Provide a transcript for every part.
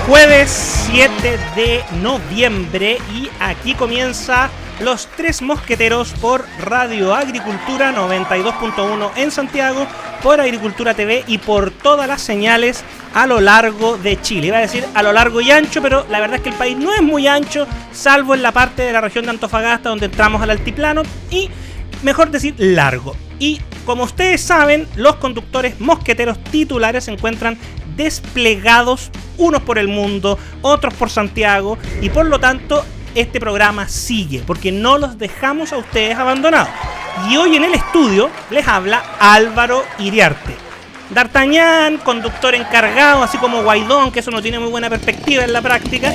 Jueves 7 de noviembre y aquí comienza Los Tres Mosqueteros por Radio Agricultura 92.1 en Santiago, por Agricultura TV y por todas las señales a lo largo de Chile. Iba a decir a lo largo y ancho, pero la verdad es que el país no es muy ancho, salvo en la parte de la región de Antofagasta donde entramos al altiplano, y mejor decir largo. Y como ustedes saben, los conductores mosqueteros titulares se encuentran desplegados, unos por el mundo, otros por Santiago, y por lo tanto este programa sigue, porque no los dejamos a ustedes abandonados. Y hoy en el estudio les habla Álvaro Iriarte, D'Artagnan, conductor encargado, así como Guaidó, que eso no tiene muy buena perspectiva en la práctica.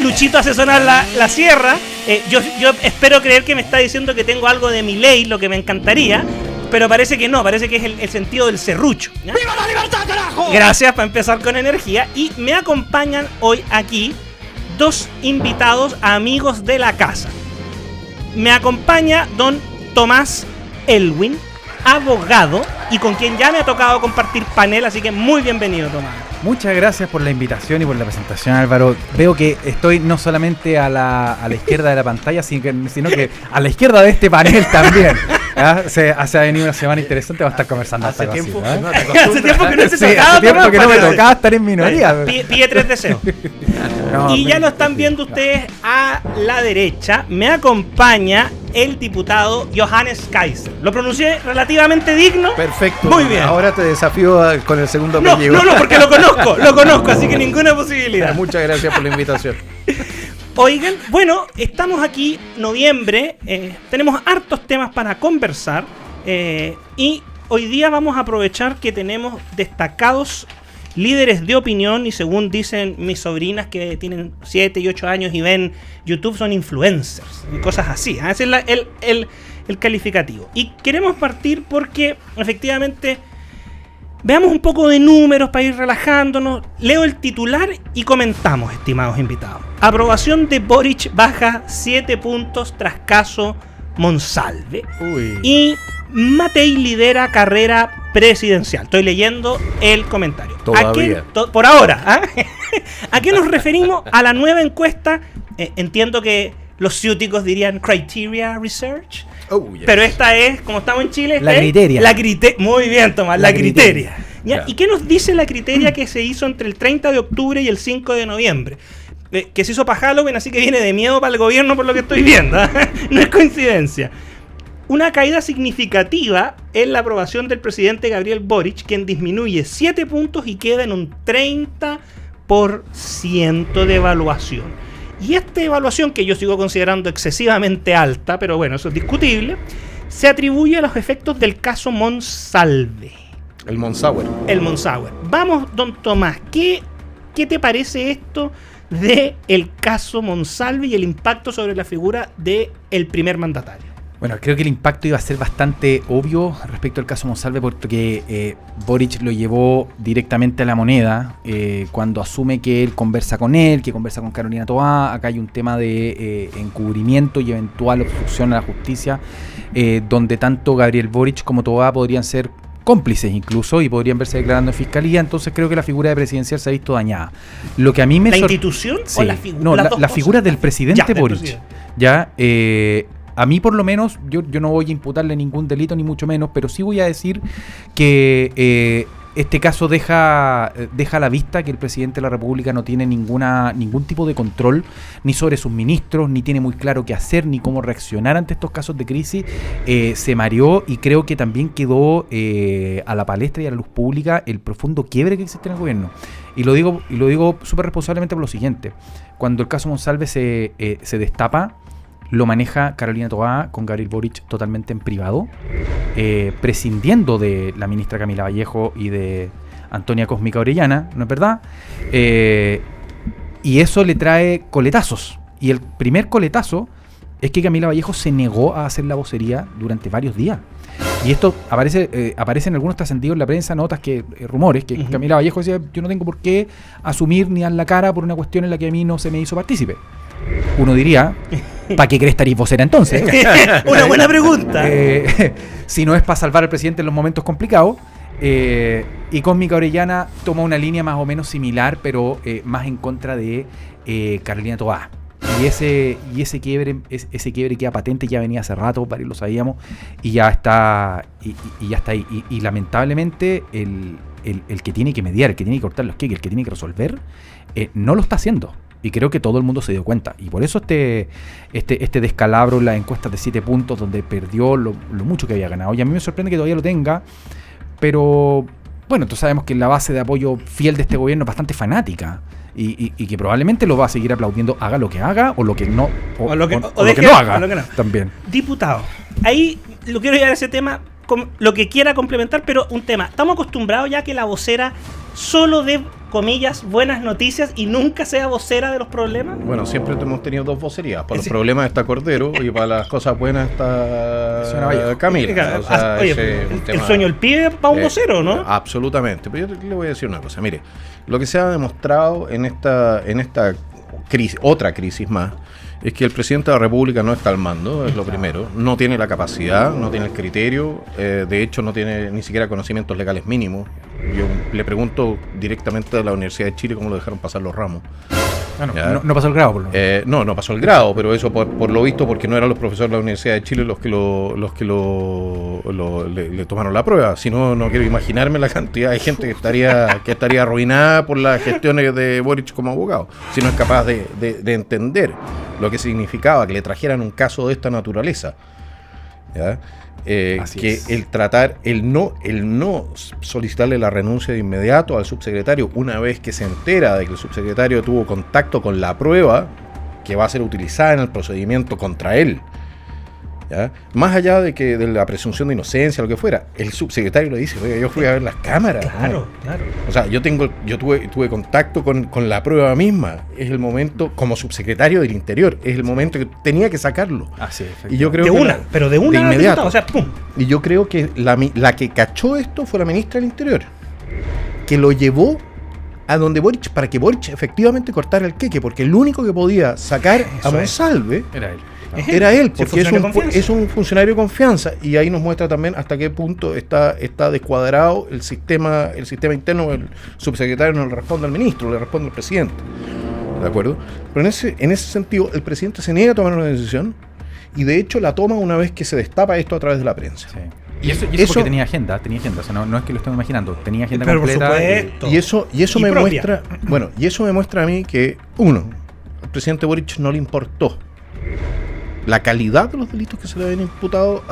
Luchito hace sonar la sierra. Yo espero creer que me está diciendo que tengo algo de Milei, lo que me encantaría, pero parece que no, parece que es el sentido del serrucho, ¿ya? ¡Viva la libertad, carajo! Gracias, para empezar con energía. Y me acompañan hoy aquí dos invitados amigos de la casa. Me acompaña don Tomás Elwin, abogado, y con quien ya me ha tocado compartir panel, así que muy bienvenido, Tomás. Muchas gracias por la invitación y por la presentación, Álvaro. Veo que estoy no solamente a la izquierda de la pantalla, sino que a la izquierda de este panel también. Se ha venido una semana interesante, vamos a estar conversando. Hace tiempo que no se tocaba. Hace tiempo que no me tocaba estar en minoría. Pide 3 deseos. Y ya lo están viendo ustedes a la derecha. Me acompaña el diputado Johannes Kaiser. ¿Lo pronuncié relativamente digno? Perfecto. Muy bien. Ahora te desafío con el segundo apellido. No, porque lo conozco, así que ninguna posibilidad. Muchas gracias por la invitación. Oigan, bueno, estamos aquí, noviembre, tenemos hartos temas para conversar, y hoy día vamos a aprovechar que tenemos destacados líderes de opinión, y según dicen mis sobrinas que tienen 7 y 8 años y ven YouTube, son influencers y cosas así. Ese es el calificativo. Y queremos partir porque efectivamente veamos un poco de números para ir relajándonos. Leo el titular y comentamos, estimados invitados. Aprobación de Boric baja 7 puntos tras caso Monsalve. Y Matei lidera carrera presidencial. Estoy leyendo el comentario. Todavía. Por ahora. ¿A qué nos referimos? A la nueva encuesta. Entiendo que los ciúticos dirían Criteria Research. Yes. Pero esta es, como estamos en Chile, la Criteria. Muy bien, Tomás, la Criteria. ¿Ya? Yeah. ¿Y qué nos dice la Criteria que se hizo entre el 30 de octubre y el 5 de noviembre? Que se hizo para Halloween, así que viene de miedo para el gobierno por lo que estoy viendo. No es coincidencia. Una caída significativa en la aprobación del presidente Gabriel Boric, quien disminuye 7 puntos y queda en un 30% de evaluación. Y esta evaluación, que yo sigo considerando excesivamente alta, pero bueno, eso es discutible, se atribuye a los efectos del caso Monsalve. El Monsáwer. Vamos, don Tomás, ¿qué te parece esto del caso Monsalve y el impacto sobre la figura del primer mandatario? Bueno, creo que el impacto iba a ser bastante obvio respecto al caso Monsalve, porque Boric lo llevó directamente a la moneda cuando asume que él conversa con él, que conversa con Carolina Toá. Acá hay un tema de encubrimiento y eventual obstrucción a la justicia, donde tanto Gabriel Boric como Toá podrían ser cómplices incluso y podrían verse declarando en fiscalía. Entonces creo que la figura de presidencial se ha visto dañada. Lo que a mí me ¿La institución sí, o la figura? No, la figura del presidente Boric. A mí por lo menos, yo no voy a imputarle ningún delito ni mucho menos, pero sí voy a decir que este caso deja a la vista que el presidente de la República no tiene ningún tipo de control ni sobre sus ministros, ni tiene muy claro qué hacer, ni cómo reaccionar ante estos casos de crisis. Se mareó y creo que también quedó a la palestra y a la luz pública el profundo quiebre que existe en el gobierno. Y lo digo súper responsablemente por lo siguiente. Cuando el caso Monsalve se destapa, lo maneja Carolina Toá con Gabriel Boric totalmente en privado, prescindiendo de la ministra Camila Vallejo y de Antonia Cósmica Orellana, ¿no es verdad? Y eso le trae coletazos. Y el primer coletazo es que Camila Vallejo se negó a hacer la vocería durante varios días. Y esto aparece en algunos trascendidos en la prensa, notas rumores, que Camila Vallejo decía: yo no tengo por qué asumir ni dar la cara por una cuestión en la que a mí no se me hizo partícipe. Uno diría, ¿para qué crees estaréis vocera entonces? Una buena pregunta. Si no es para salvar al presidente en los momentos complicados. Y Cósmica Orellana toma una línea más o menos similar, pero más en contra de Carolina Toá. Y ese quiebre queda patente, ya venía hace rato, varios lo sabíamos, y ya está y ya está ahí. Y lamentablemente el que tiene que mediar, el que tiene que cortar los queques, el que tiene que resolver, no lo está haciendo. Y creo que todo el mundo se dio cuenta. Y por eso este descalabro en las encuestas de 7 puntos, donde perdió lo mucho que había ganado. Y a mí me sorprende que todavía lo tenga, pero bueno, todos sabemos que la base de apoyo fiel de este gobierno es bastante fanática. Y que probablemente lo va a seguir aplaudiendo, haga lo que haga, o lo que no, o lo que no haga, lo que no. También. Diputado, ahí lo quiero llevar a ese tema, lo que quiera complementar, pero un tema. Estamos acostumbrados ya que la vocera solo dé, comillas, buenas noticias y nunca sea vocera de los problemas. Bueno, siempre hemos tenido dos vocerías. Para los problemas está Cordero y para las cosas buenas está Camila. O sea, oye, el sueño del pibe para un vocero, ¿no? Absolutamente. Pero yo le voy a decir una cosa. Mire, lo que se ha demostrado en esta crisis, otra crisis más, es que el presidente de la República no está al mando, es lo primero. No tiene la capacidad, no tiene el criterio, de hecho no tiene ni siquiera conocimientos legales mínimos. Yo le pregunto directamente a la Universidad de Chile cómo lo dejaron pasar los ramos. No pasó el grado, por lo menos. No pasó el grado, pero eso por lo visto porque no eran los profesores de la Universidad de Chile los que le tomaron la prueba. Si no, no quiero imaginarme la cantidad de gente que estaría arruinada por las gestiones de Boric como abogado, si no es capaz de entender lo que significaba que le trajeran un caso de esta naturaleza. ¿Ya? El no solicitarle la renuncia de inmediato al subsecretario una vez que se entera de que el subsecretario tuvo contacto con la prueba que va a ser utilizada en el procedimiento contra él. ¿Ya? Más allá de la presunción de inocencia, lo que fuera, el subsecretario le dice, oiga, yo fui a ver las cámaras. Claro. O sea, yo tuve contacto con la prueba misma. Es el momento, como subsecretario del Interior, es el momento que tenía que sacarlo. Y yo creo de inmediato. O sea, ¡pum! Y yo creo que la que cachó esto fue la ministra del Interior, que lo llevó a donde Boric, para que Boric efectivamente cortara el queque, porque el único que podía sacar a Monsalve era él, porque es un funcionario de confianza, y ahí nos muestra también hasta qué punto está descuadrado el sistema interno. El subsecretario no le responde al ministro, le responde al presidente, ¿de acuerdo? Pero en ese sentido el presidente se niega a tomar una decisión, y de hecho la toma una vez que se destapa esto a través de la prensa. Sí. Y eso porque tenía agenda, o sea, no es que lo estemos imaginando, tenía agenda completa. Y eso me muestra, y eso me muestra a mí que, al presidente Boric no le importó la calidad de los delitos que se le habían imputado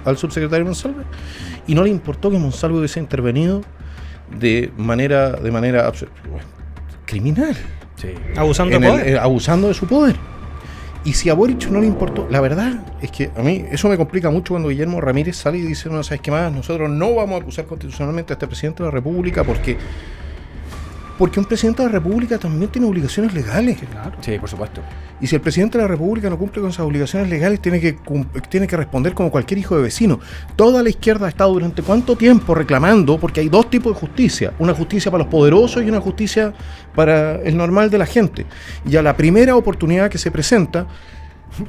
al subsecretario Monsalve, y no le importó que Monsalve hubiese intervenido de manera criminal, abusando de su poder. Y si a Boric no le importó, la verdad es que a mí eso me complica mucho cuando Guillermo Ramírez sale y dice, no sabes qué más, nosotros no vamos a acusar constitucionalmente a este presidente de la República porque un presidente de la República también tiene obligaciones legales. Claro. Sí, por supuesto. Y si el presidente de la República no cumple con esas obligaciones legales, tiene que responder como cualquier hijo de vecino. Toda la izquierda ha estado durante ¿cuánto tiempo reclamando? Porque hay dos tipos de justicia. Una justicia para los poderosos y una justicia para el normal de la gente. Y a la primera oportunidad que se presenta,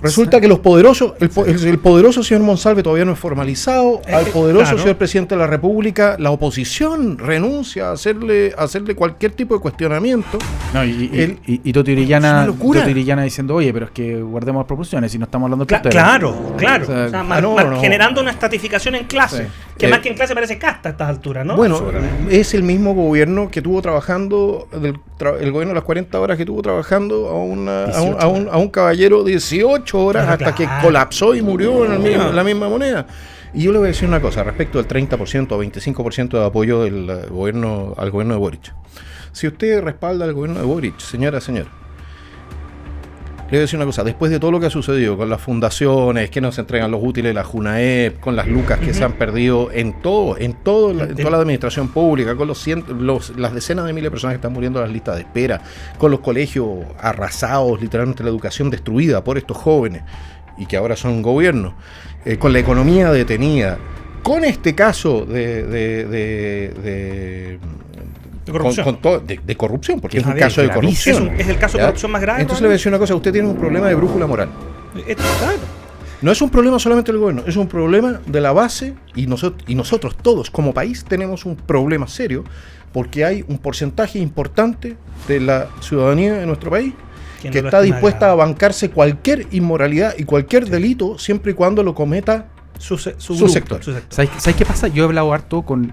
resulta que los poderosos, el poderoso señor Monsalve todavía no es formalizado, al poderoso señor presidente de la República, la oposición renuncia a hacerle cualquier tipo de cuestionamiento. No, y Toti Orellana diciendo, oye, pero es que guardemos las proporciones si no estamos hablando de Claro. O sea, generando una estratificación en clase, que más que en clase parece casta a estas alturas, ¿no? Bueno, es el mismo gobierno que tuvo trabajando, el gobierno de las 40 horas que tuvo trabajando a un caballero 18 horas hasta que colapsó y murió en la misma moneda. Y yo le voy a decir una cosa respecto del 30% o 25% de apoyo del gobierno al gobierno de Boric. Si usted respalda al gobierno de Boric, señor, le voy a decir una cosa, después de todo lo que ha sucedido con las fundaciones, que no se entregan los útiles de la Junaep, con las lucas que se han perdido en toda la administración pública, con las decenas de miles de personas que están muriendo en las listas de espera, con los colegios arrasados, literalmente la educación destruida por estos jóvenes, y que ahora son gobierno, con la economía detenida, con este caso de corrupción, porque es un caso de corrupción. Es el caso de corrupción más grave. Entonces le voy a decir una cosa, usted tiene un problema de brújula moral. Claro. No es un problema solamente del gobierno, es un problema de la base y nosotros todos como país tenemos un problema serio porque hay un porcentaje importante de la ciudadanía de nuestro país que está dispuesta a bancarse cualquier inmoralidad y cualquier delito siempre y cuando lo cometa su sector. ¿Sabes qué pasa? Yo he hablado harto con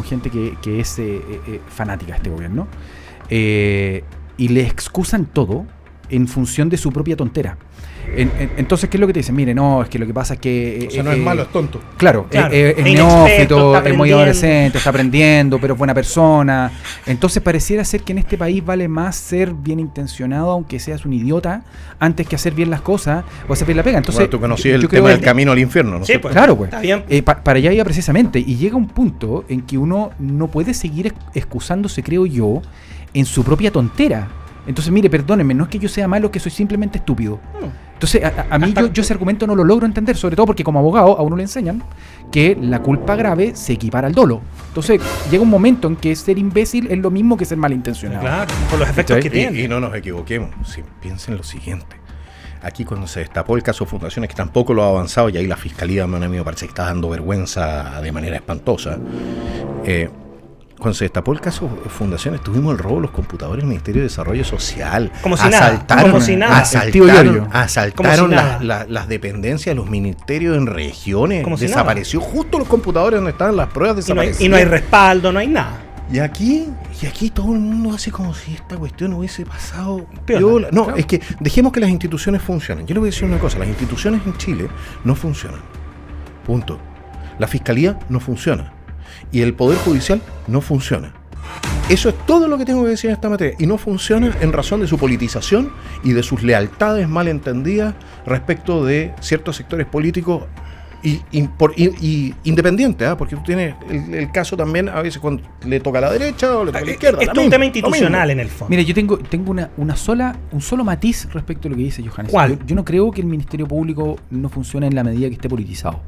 gente que es fanática de este gobierno y le excusan todo en función de su propia tontera. Entonces, ¿qué es lo que te dicen? Mire, no, es que lo que pasa es que... o sea, no es malo, es tonto. Claro, es neófito, es muy adolescente, está aprendiendo, pero es buena persona. Entonces, pareciera ser que en este país vale más ser bien intencionado, aunque seas un idiota, antes que hacer bien las cosas o hacer bien la pega. Entonces, bueno, tú conocías el tema del camino al infierno, ¿no? Sí, pues, claro, pues. Está bien. Para allá iba precisamente. Y llega un punto en que uno no puede seguir excusándose, creo yo, en su propia tontera. Entonces, mire, perdónenme, no es que yo sea malo, que soy simplemente estúpido. Entonces, a mí yo ese argumento no lo logro entender, sobre todo porque como abogado a uno le enseñan que la culpa grave se equipara al dolo. Entonces, llega un momento en que ser imbécil es lo mismo que ser malintencionado. Claro, por los efectos que tiene. Y no nos equivoquemos, piensen lo siguiente. Aquí cuando se destapó el caso Fundaciones, que tampoco lo ha avanzado, y ahí la Fiscalía, a mí me parece que está dando vergüenza de manera espantosa, cuando se destapó el caso Fundaciones, tuvimos el robo de los computadores del Ministerio de Desarrollo Social. Como si nada. Asaltaron las dependencias de los ministerios en regiones. Desapareció justo los computadores donde estaban las pruebas desaparecidas. Y no hay respaldo, no hay nada. Y aquí todo el mundo hace como si esta cuestión hubiese pasado piola. No, claro. Es que dejemos que las instituciones funcionen. Yo le voy a decir una cosa, las instituciones en Chile no funcionan. Punto. La Fiscalía no funciona. Y el Poder Judicial no funciona. Eso es todo lo que tengo que decir en esta materia. Y no funciona en razón de su politización y de sus lealtades mal entendidas respecto de ciertos sectores políticos y independientes, porque tú tienes el caso también a veces cuando le toca a la derecha o le toca a la izquierda. Esto es un tema institucional en el fondo. Mira, yo tengo un solo matiz respecto a lo que dice Johannes. ¿Cuál? Yo no creo que el Ministerio Público no funcione en la medida que esté politizado,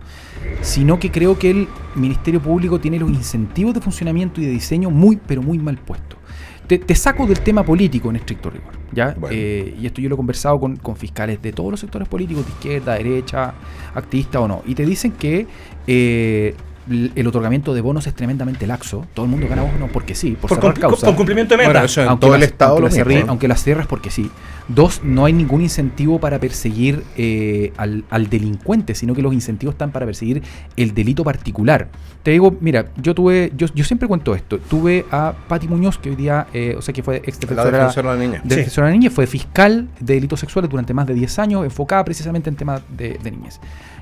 sino que creo que el Ministerio Público tiene los incentivos de funcionamiento y de diseño muy, pero muy mal puestos. Te saco del tema político en estricto rigor, ¿ya? Bueno. Y esto yo lo he conversado con fiscales de todos los sectores políticos, de izquierda, derecha, activista o no, y te dicen que el otorgamiento de bonos es tremendamente laxo. Todo el mundo gana bonos porque sí, por cerrar causa. Por cumplimiento de metas. Bueno, eso en todo el Estado lo mismo, ¿no? Aunque las cierras porque sí. Dos, no hay ningún incentivo para perseguir al delincuente, sino que los incentivos están para perseguir el delito particular. Te digo, mira, yo siempre cuento esto. Tuve a Pati Muñoz, que hoy día, que fue ex defensora de la niña. Defensora de la niña, fue fiscal de delitos sexuales durante más de 10 años, enfocada precisamente en temas de niñez.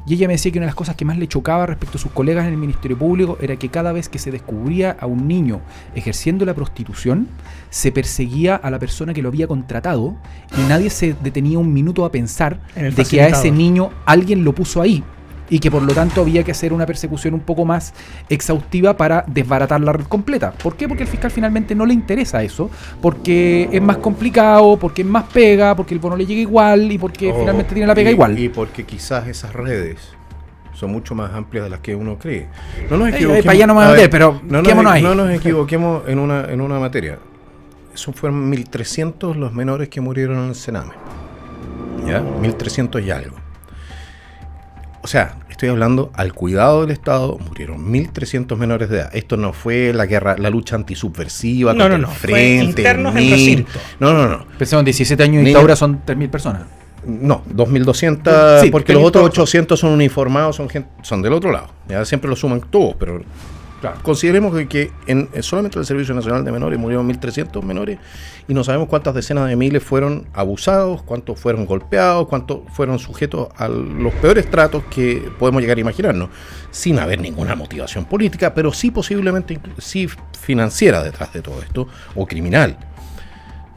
Y ella me decía que una de las cosas que más le chocaba respecto a sus colegas en el Ministerio Público era que cada vez que se descubría a un niño ejerciendo la prostitución, se perseguía a la persona que lo había contratado y nadie se detenía un minuto a pensar de que a ese niño alguien lo puso ahí y que por lo tanto había que hacer una persecución un poco más exhaustiva para desbaratar la red completa. ¿Por qué? Porque al fiscal finalmente no le interesa eso, porque es más complicado, porque es más pega, porque el bono le llega igual y porque finalmente tiene la pega igual. Y porque quizás esas redes son mucho más amplias de las que uno cree. No nos equivoquemos. Para allá no me voy a meter, pero quedémonos ahí. No nos equivoquemos en una materia. Eso fueron 1.300 los menores que murieron en el Sename. ¿Ya? 1.300 y algo. O sea, estoy hablando al cuidado del Estado, murieron 1.300 menores de edad. Esto no fue la guerra, la lucha antisubversiva contra el frente. Internos en recinto. No. Pensamos en 17 años de dictadura son 3.000 personas. No, 2.200, sí, porque los otros 800 son uniformados, son del otro lado. Ya siempre lo suman todos, pero claro, consideremos que solamente en el Servicio Nacional de Menores murieron 1.300 menores y no sabemos cuántas decenas de miles fueron abusados, cuántos fueron golpeados, cuántos fueron sujetos a los peores tratos que podemos llegar a imaginarnos, sin haber ninguna motivación política, pero sí posiblemente sí financiera detrás de todo esto, o criminal.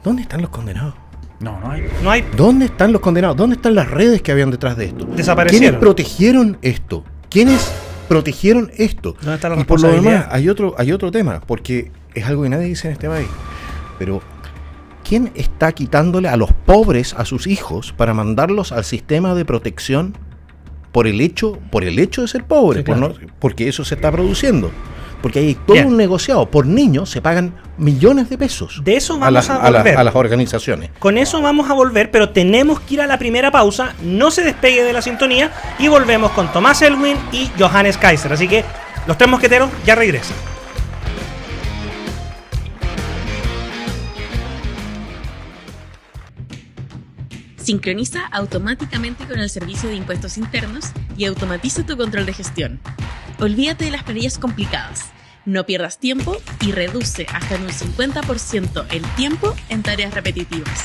¿Dónde están los condenados? No hay. ¿Dónde están los condenados? ¿Dónde están las redes que habían detrás de esto? Desaparecieron. ¿Quiénes protegieron esto? ¿Quiénes protegieron esto? ¿Dónde está la y por lo responsabilidad? demás, hay otro tema, porque es algo que nadie dice en este país. Pero, ¿quién está quitándole a los pobres a sus hijos para mandarlos al sistema de protección por el hecho de ser pobres? Sí, claro. Porque eso se está produciendo. Porque hay todo un negociado. Por niño se pagan millones de pesos. De eso vamos a volver. A las organizaciones. Con eso vamos a volver, pero tenemos que ir a la primera pausa. No se despegue de la sintonía y volvemos con Tomás Elwin y Johannes Kaiser. Así que los tres mosqueteros ya regresan. Sincroniza automáticamente con el Servicio de Impuestos Internos y automatiza tu control de gestión. Olvídate de las planillas complicadas. No pierdas tiempo y reduce hasta en un 50% el tiempo en tareas repetitivas.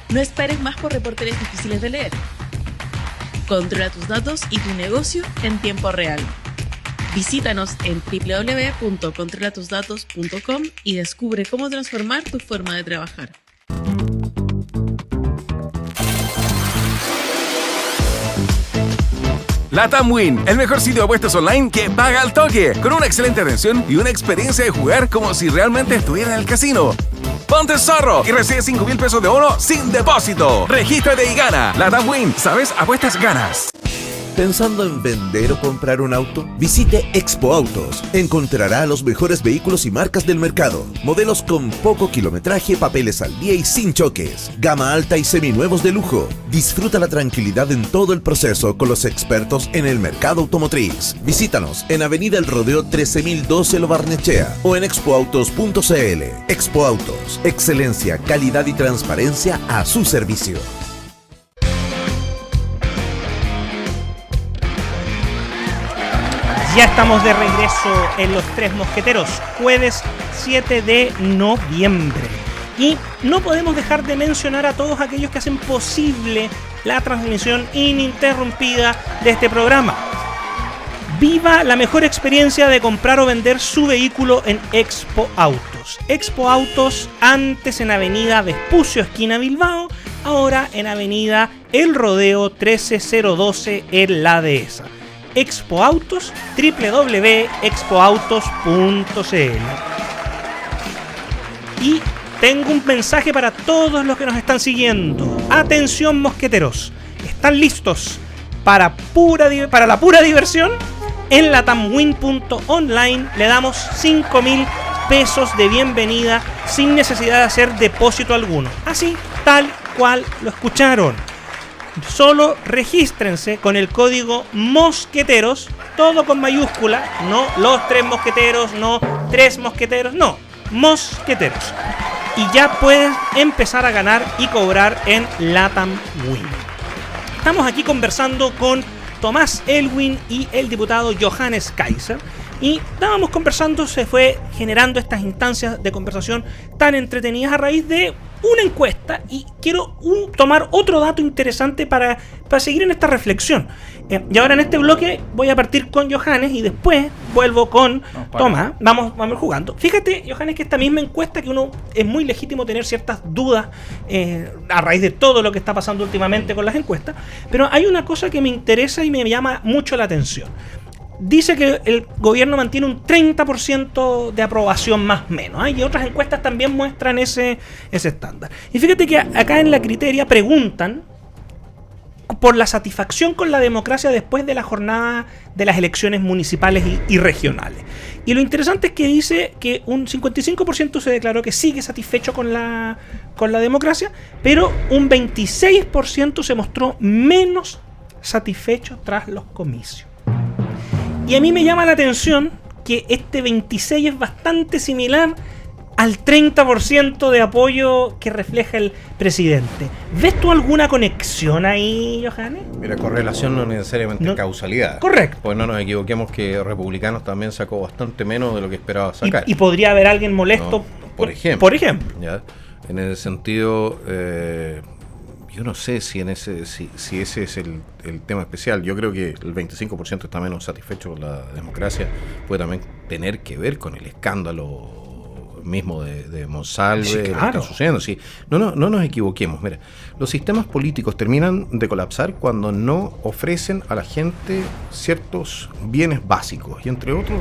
No esperes más por reportes difíciles de leer. Controla tus datos y tu negocio en tiempo real. Visítanos en www.controlatusdatos.com y descubre cómo transformar tu forma de trabajar. LATAM Win, el mejor sitio de apuestas online que paga al toque, con una excelente atención y una experiencia de jugar como si realmente estuviera en el casino. Ponte zorro y recibe 5,000 pesos de bono sin depósito. Regístrate y gana. LATAM Win, ¿sabes? Apuestas ganas. ¿Pensando en vender o comprar un auto? Visite Expo Autos. Encontrará los mejores vehículos y marcas del mercado. Modelos con poco kilometraje, papeles al día y sin choques. Gama alta y seminuevos de lujo. Disfruta la tranquilidad en todo el proceso con los expertos en el mercado automotriz. Visítanos en Avenida El Rodeo 13012 Lo Barnechea o en expoautos.cl. Expo Autos. Excelencia, calidad y transparencia a su servicio. Ya estamos de regreso en Los Tres Mosqueteros, jueves 7 de noviembre. Y no podemos dejar de mencionar a todos aquellos que hacen posible la transmisión ininterrumpida de este programa. Viva la mejor experiencia de comprar o vender su vehículo en Expo Autos. Expo Autos, antes en Avenida Vespucio, esquina Bilbao, ahora en Avenida El Rodeo 13012 en La Dehesa. Expo Autos, www.expoautos.cl. Y tengo un mensaje para todos los que nos están siguiendo. Atención, mosqueteros, ¿están listos para la pura diversión? En latamwin.online le damos 5,000 pesos de bienvenida sin necesidad de hacer depósito alguno. Así, tal cual lo escucharon. Solo regístrense con el código mosqueteros, todo con mayúscula, no los tres mosqueteros, no tres mosqueteros, no, mosqueteros. Y ya pueden empezar a ganar y cobrar en LATAM Win. Estamos aquí conversando con Tomás Elwin y el diputado Johannes Kaiser. Y estábamos conversando, se fue generando estas instancias de conversación tan entretenidas a raíz de una encuesta. Y quiero tomar otro dato interesante para seguir en esta reflexión. Y ahora en este bloque voy a partir con Johannes y después vuelvo con Tomás. Vamos jugando. Fíjate, Johannes, que esta misma encuesta, que uno es muy legítimo tener ciertas dudas a raíz de todo lo que está pasando últimamente con las encuestas. Pero hay una cosa que me interesa y me llama mucho la atención. Dice que el gobierno mantiene un 30% de aprobación más o menos, y otras encuestas también muestran ese estándar. Y fíjate que acá en la Criteria preguntan por la satisfacción con la democracia después de la jornada de las elecciones municipales y regionales. Y lo interesante es que dice que un 55% se declaró que sigue satisfecho con la democracia, pero un 26% se mostró menos satisfecho tras los comicios. Y a mí me llama la atención que este 26 es bastante similar al 30% de apoyo que refleja el presidente. ¿Ves tú alguna conexión ahí, Johannes? Mira, correlación no necesariamente causalidad. Correcto. Pues no nos equivoquemos que Republicanos también sacó bastante menos de lo que esperaba sacar. Y podría haber alguien molesto, no, por ejemplo. Por ejemplo. ¿Ya? En ese sentido, yo no sé si ese es el tema especial. Yo creo que el 25% está menos satisfecho con la democracia. Puede también tener que ver con el escándalo mismo de Monsalve, sí, claro. Lo que está sucediendo. Sí. No nos equivoquemos. Mira, los sistemas políticos terminan de colapsar cuando no ofrecen a la gente ciertos bienes básicos. Y entre otros,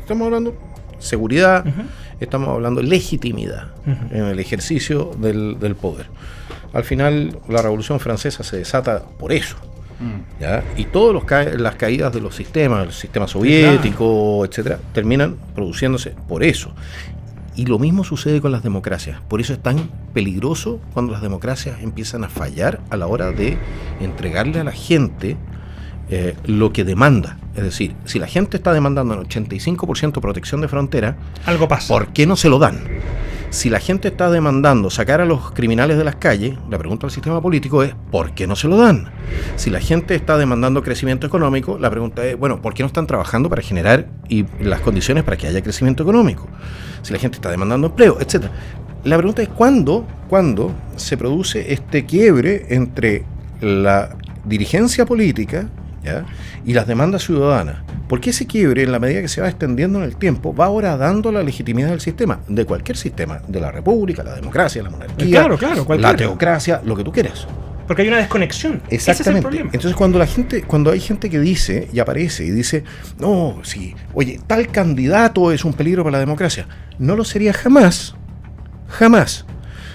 estamos hablando seguridad, estamos hablando legitimidad en el ejercicio del poder. Al final, la Revolución Francesa se desata por eso. ¿ya? Y todas las caídas de los sistemas, el sistema soviético, etcétera, terminan produciéndose por eso. Y lo mismo sucede con las democracias. Por eso es tan peligroso cuando las democracias empiezan a fallar a la hora de entregarle a la gente lo que demanda. Es decir, si la gente está demandando el 85% protección de frontera, algo pasa. ¿Por qué no se lo dan? Si la gente está demandando sacar a los criminales de las calles, la pregunta al sistema político es ¿por qué no se lo dan? Si la gente está demandando crecimiento económico, la pregunta es, bueno, ¿por qué no están trabajando para generar las condiciones para que haya crecimiento económico? Si la gente está demandando empleo, etcétera. La pregunta es ¿cuándo se produce este quiebre entre la dirigencia política, ¿ya?, y las demandas ciudadanas? Porque ese quiebre, en la medida que se va extendiendo en el tiempo, va ahora dando la legitimidad del sistema, de cualquier sistema, de la república, la democracia, la monarquía, la teocracia, lo que tú quieras. Porque hay una desconexión. Exactamente. Ese es el problema. Entonces cuando hay gente que dice y aparece y dice, no, sí, oye, tal candidato es un peligro para la democracia, no lo sería jamás.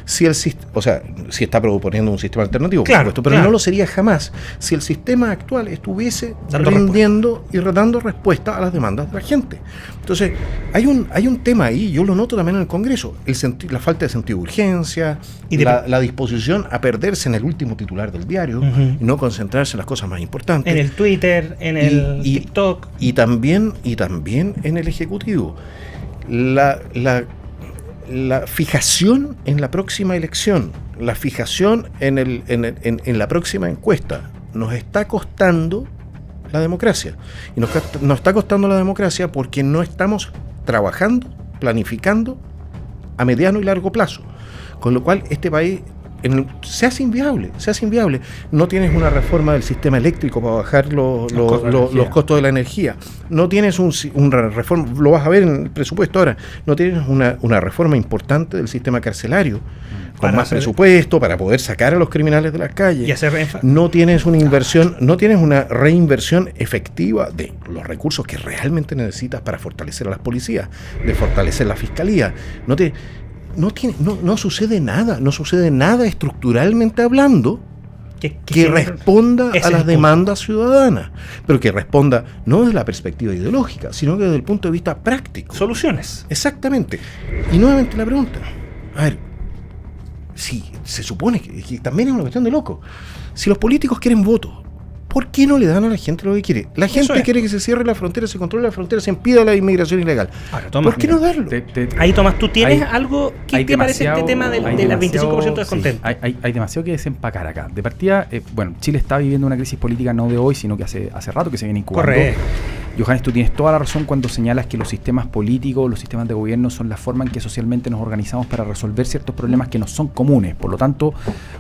Si está proponiendo un sistema alternativo, por supuesto, pero no lo sería jamás si el sistema actual estuviese rindiendo y dando respuesta a las demandas de la gente. Entonces, hay un tema ahí, yo lo noto también en el Congreso, la falta de sentido de urgencia, y la disposición a perderse en el último titular del diario y no concentrarse en las cosas más importantes. En el Twitter, en el TikTok. Y también en el Ejecutivo. La fijación en la próxima elección, la fijación en la próxima encuesta, nos está costando la democracia. Y nos está costando la democracia porque no estamos trabajando, planificando a mediano y largo plazo. Con lo cual, este país se hace inviable. No tienes una reforma del sistema eléctrico para bajar los costos de la energía. No tienes una reforma, lo vas a ver en el presupuesto ahora, no tienes una reforma importante del sistema carcelario, con más presupuesto para poder sacar a los criminales de las calles. No tienes una inversión, no tienes una reinversión efectiva de los recursos que realmente necesitas para fortalecer a las policías, de fortalecer la fiscalía. No sucede nada estructuralmente hablando que responda a las demandas ciudadanas, pero que responda no desde la perspectiva ideológica, sino que desde el punto de vista práctico. Soluciones. Exactamente. Y nuevamente la pregunta, a ver, si se supone que también es una cuestión de loco, si los políticos quieren votos, ¿por qué no le dan a la gente lo que quiere? La gente quiere que se cierre la frontera, se controle la frontera, se impida la inmigración ilegal. Ahora, Tomás, ¿por qué no darlo? Ahí, Tomás, ¿tú tienes algo? ¿Qué te parece este tema del 25% de descontento? Sí, hay demasiado que desempacar acá. De partida, Chile está viviendo una crisis política no de hoy, sino que hace rato que se viene incubando. Correcto. Johannes, tú tienes toda la razón cuando señalas que los sistemas políticos, los sistemas de gobierno son la forma en que socialmente nos organizamos para resolver ciertos problemas que nos son comunes. Por lo tanto,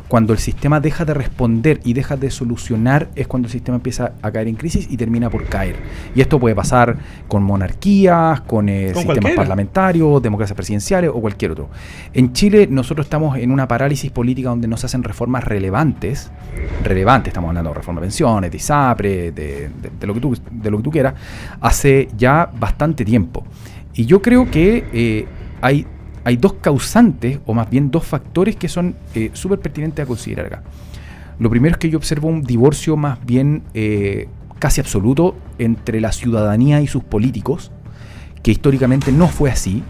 cuando el sistema deja de responder y deja de solucionar, es cuando el sistema empieza a caer en crisis y termina por caer. Y esto puede pasar con monarquías, con sistemas parlamentarios, democracias presidenciales o cualquier otro. En Chile nosotros estamos en una parálisis política donde no se hacen reformas relevantes, estamos hablando de reforma de pensiones, de ISAPRE, de lo que tú quieras, hace ya bastante tiempo. Y yo creo que hay dos causantes, o más bien dos factores que son súper pertinentes a considerar acá. Lo primero es que yo observo un divorcio más bien casi absoluto entre la ciudadanía y sus políticos, que históricamente no fue así,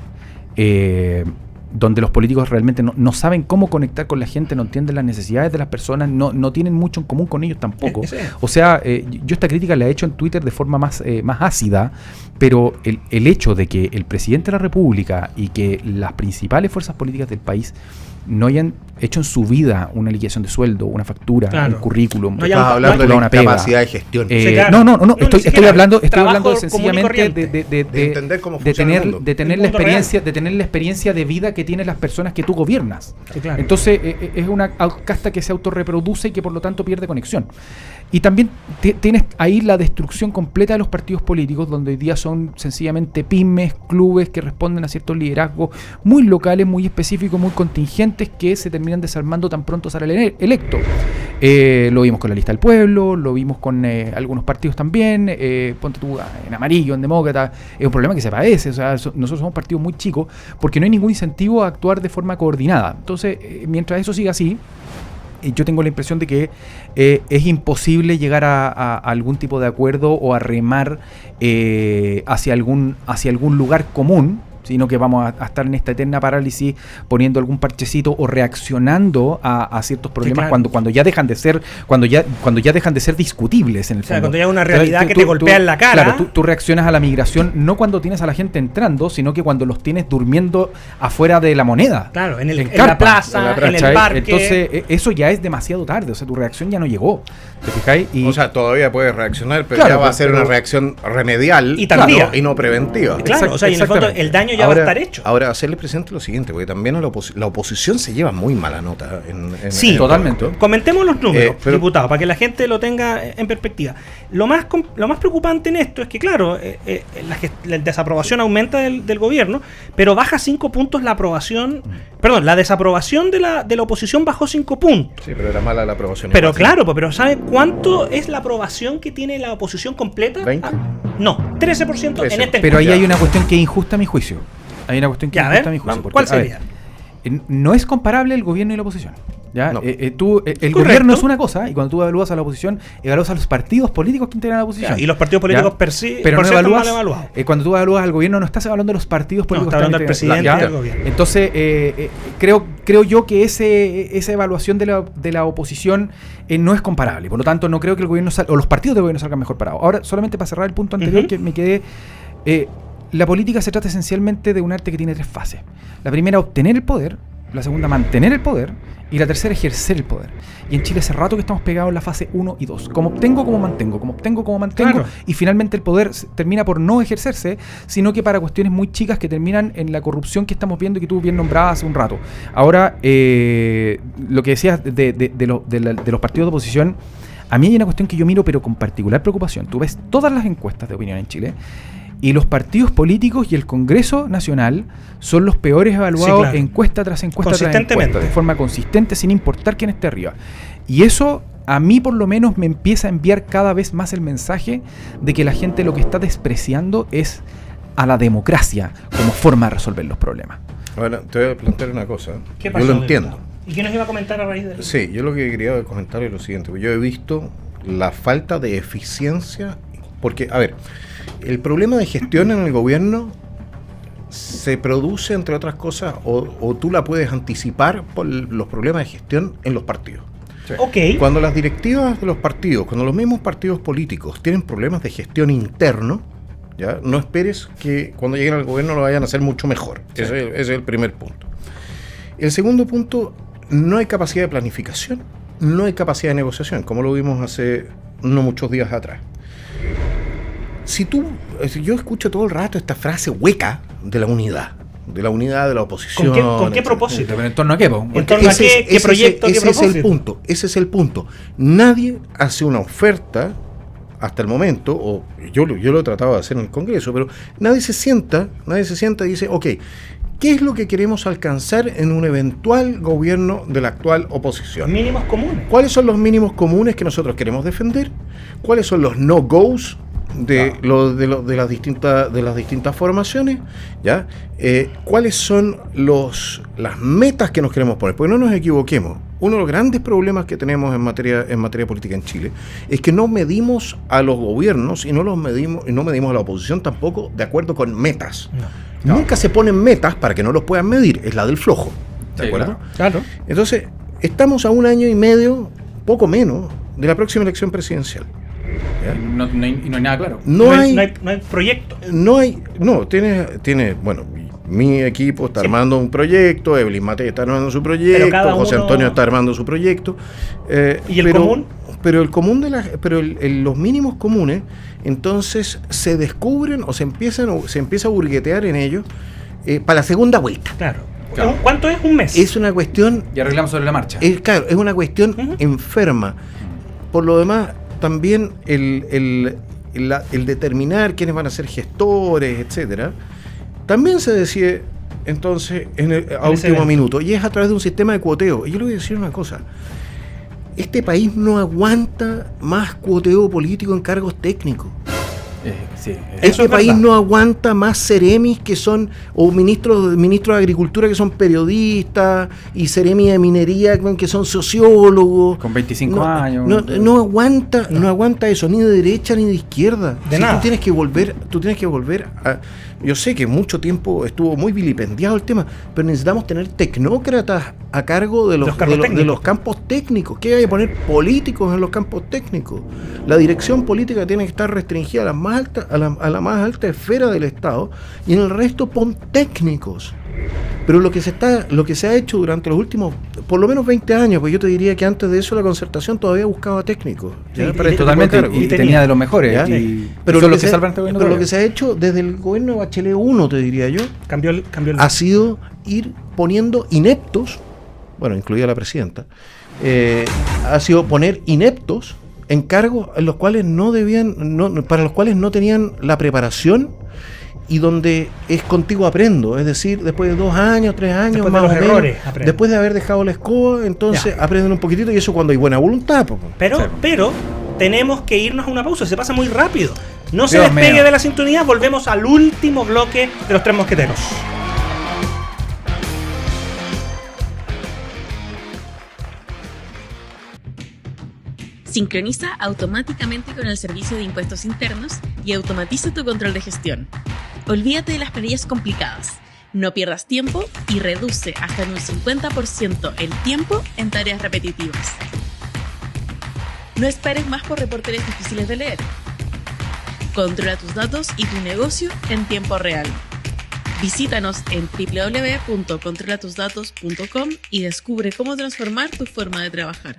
donde los políticos realmente no saben cómo conectar con la gente, no entienden las necesidades de las personas, no tienen mucho en común con ellos tampoco. O sea, yo esta crítica la he hecho en Twitter de forma más ácida, pero el hecho de que el presidente de la República y que las principales fuerzas políticas del país no hayan hecho en su vida una liquidación de sueldo, una factura, un currículum, hablando de la capacidad de gestión. No, estoy hablando sencillamente de entender cómo funciona el mundo. De tener la experiencia de vida que tienen las personas que tú gobiernas. Entonces es una casta que se autorreproduce y que por lo tanto pierde conexión. Y también tienes ahí la destrucción completa de los partidos políticos, donde hoy día son sencillamente pymes, clubes que responden a ciertos liderazgos muy locales, muy específicos, muy contingentes, que se terminan desarmando tan pronto sale electo. Lo vimos con la lista del pueblo, lo vimos con algunos partidos también, ponte tú en amarillo, en demócrata, es un problema que se padece. O sea, nosotros somos un partido muy chico porque no hay ningún incentivo a actuar de forma coordinada. Entonces, mientras eso siga así, yo tengo la impresión de que es imposible llegar a algún tipo de acuerdo o a remar hacia algún lugar común, sino que vamos a estar en esta eterna parálisis poniendo algún parchecito o reaccionando a ciertos problemas, claro, cuando ya dejan de ser discutibles en el fondo. Cuando ya hay una realidad que te golpea en la cara. Claro, tú reaccionas a la migración no cuando tienes a la gente entrando, sino que cuando los tienes durmiendo afuera de la moneda. Claro, en la plaza, en el parque. Entonces, eso ya es demasiado tarde, o sea, tu reacción ya no llegó. ¿Te fijáis? O sea, todavía puedes reaccionar, pero claro, ya va a ser una reacción remedial y tardía y no preventiva. Claro, o sea, y en el fondo el daño ya va a estar hecho. Ahora, hacerle presente lo siguiente, porque también la oposición se lleva muy mala nota. Sí, totalmente. Comentemos los números, pero, diputado, para que la gente lo tenga en perspectiva. Lo más preocupante en esto es que, claro, la desaprobación aumenta del gobierno, pero baja 5 puntos la aprobación. Perdón, la desaprobación de la oposición bajó 5 puntos. Sí, pero era mala la aprobación. Pero claro, pero ¿sabe cuánto es la aprobación que tiene la oposición completa? ¿20? No, 13% en este. Pero ahí hay una cuestión que es injusta a mi juicio. Hay una cuestión que es injusta a mi juicio. ¿Cuál sería? No es comparable el gobierno y la oposición. ¿Ya? No. El Correcto. gobierno es una cosa, y cuando tú evalúas a la oposición, evalúas a los partidos políticos que integran la oposición. Y los partidos políticos pero por no cierto, evalúas, mal evaluados. cuando tú evalúas al gobierno, no estás evaluando a los partidos políticos. No, está hablando del que presidente integran, del gobierno. Entonces, creo yo que esa evaluación de la oposición no es comparable. Por lo tanto, no creo que el gobierno o los partidos del gobierno salgan mejor parados. Ahora, solamente para cerrar el punto anterior, que me quedé... la política se trata esencialmente de un arte que tiene 3 fases. La primera, obtener el poder. La segunda, mantener el poder. Y la tercera, ejercer el poder. Y en Chile hace rato que estamos pegados en la fase 1 y 2. Como obtengo, como mantengo. Como obtengo, como mantengo. Claro. Y finalmente el poder termina por no ejercerse, sino que para cuestiones muy chicas que terminan en la corrupción que estamos viendo y que tú bien nombrabas hace un rato. Ahora, lo que decías de los partidos de oposición, a mí hay una cuestión que yo miro, pero con particular preocupación. Tú ves todas las encuestas de opinión en Chile, y los partidos políticos y el Congreso Nacional son los peores evaluados, sí, claro, encuesta tras encuesta tras encuesta, de forma consistente, sin importar quién esté arriba. Y eso, a mí por lo menos, me empieza a enviar cada vez más el mensaje de que la gente lo que está despreciando es a la democracia como forma de resolver los problemas. Bueno, te voy a plantear una cosa. ¿Qué pasó, yo lo entiendo. ¿Y qué nos iba a comentar a raíz de eso? Sí, yo lo que quería comentar es lo siguiente. Yo he visto la falta de eficiencia, porque, a ver, el problema de gestión en el gobierno se produce, entre otras cosas, o tú la puedes anticipar por los problemas de gestión en los partidos. Sí. Okay. Cuando las directivas de los partidos, cuando los mismos partidos políticos tienen problemas de gestión interno, ¿ya? No esperes que cuando lleguen al gobierno lo vayan a hacer mucho mejor. Sí. Ese es el primer punto. El segundo punto, no hay capacidad de planificación, no hay capacidad de negociación, como lo vimos hace no muchos días atrás. Yo escucho todo el rato esta frase hueca de la unidad de la oposición. ¿Con qué propósito? ¿Pero en torno a qué? ¿En torno a qué proyecto? Ese es el punto. Nadie hace una oferta hasta el momento, o yo lo he tratado de hacer en el Congreso, pero nadie se sienta y dice, ok, ¿qué es lo que queremos alcanzar en un eventual gobierno de la actual oposición? Mínimos comunes. ¿Cuáles son los mínimos comunes que nosotros queremos defender? ¿Cuáles son los no-goes de las distintas formaciones? ¿Ya? ¿Cuáles son las metas que nos queremos poner? Porque no nos equivoquemos. Uno de los grandes problemas que tenemos en materia política en Chile es que no medimos a los gobiernos y no medimos a la oposición tampoco de acuerdo con metas. No. Nunca se ponen metas para que no los puedan medir. Es la del flojo. ¿De acuerdo? Claro. Entonces, estamos a 1 año y medio, poco menos, de la próxima elección presidencial. No hay nada claro. No hay proyecto. Bueno, mi equipo está armando un proyecto, Evelyn Matei está armando su proyecto, José Antonio está armando su proyecto. ¿Y el común? Pero los mínimos comunes, entonces se descubren o se empieza a burguetear en ellos para la segunda vuelta. Claro. ¿Cuánto es? ¿Un mes? Es una cuestión... Y arreglamos sobre la marcha. Claro, es una cuestión enferma. Por lo demás, también el determinar quiénes van a ser gestores, etcétera, también se decide entonces a último minuto, y es a través de un sistema de cuoteo. Y yo le voy a decir una cosa: este país no aguanta más cuoteo político en cargos técnicos. Este país no aguanta más seremis que son, o ministros de Agricultura que son periodistas, y seremis de minería que son sociólogos. Con 25 años. No aguanta eso, ni de derecha ni de izquierda. De nada. Tú tienes que volver a... Yo sé que mucho tiempo estuvo muy vilipendiado el tema, pero necesitamos tener tecnócratas a cargo de los campos técnicos. ¿Qué hay que poner políticos en los campos técnicos? La dirección política tiene que estar restringida a la más alta esfera del Estado, y en el resto pon técnicos. Pero lo que se ha hecho durante los últimos por lo menos 20 años, pues yo te diría que antes de eso la Concertación todavía buscaba técnicos. Totalmente, y tenía de los mejores. Pero lo que se ha hecho desde el gobierno de Bachelet 1, te diría yo, ha sido ir poniendo ineptos, bueno, incluida la presidenta, ha sido poner ineptos en cargos en los cuales para los cuales no tenían la preparación, y donde es contigo aprendo, es decir, después de 2 años, 3 años, después más de los o menos, errores, después de haber dejado la escoba, entonces aprenden un poquitito, y eso cuando hay buena voluntad. Pero tenemos que irnos a una pausa, se pasa muy rápido. No se despegue de la sintonía, volvemos al último bloque de los Tres Mosqueteros. Sincroniza automáticamente con el Servicio de Impuestos Internos y automatiza tu control de gestión. Olvídate de las planillas complicadas. No pierdas tiempo y reduce hasta en un 50% el tiempo en tareas repetitivas. No esperes más por reportes difíciles de leer. Controla tus datos y tu negocio en tiempo real. Visítanos en www.controlatusdatos.com y descubre cómo transformar tu forma de trabajar.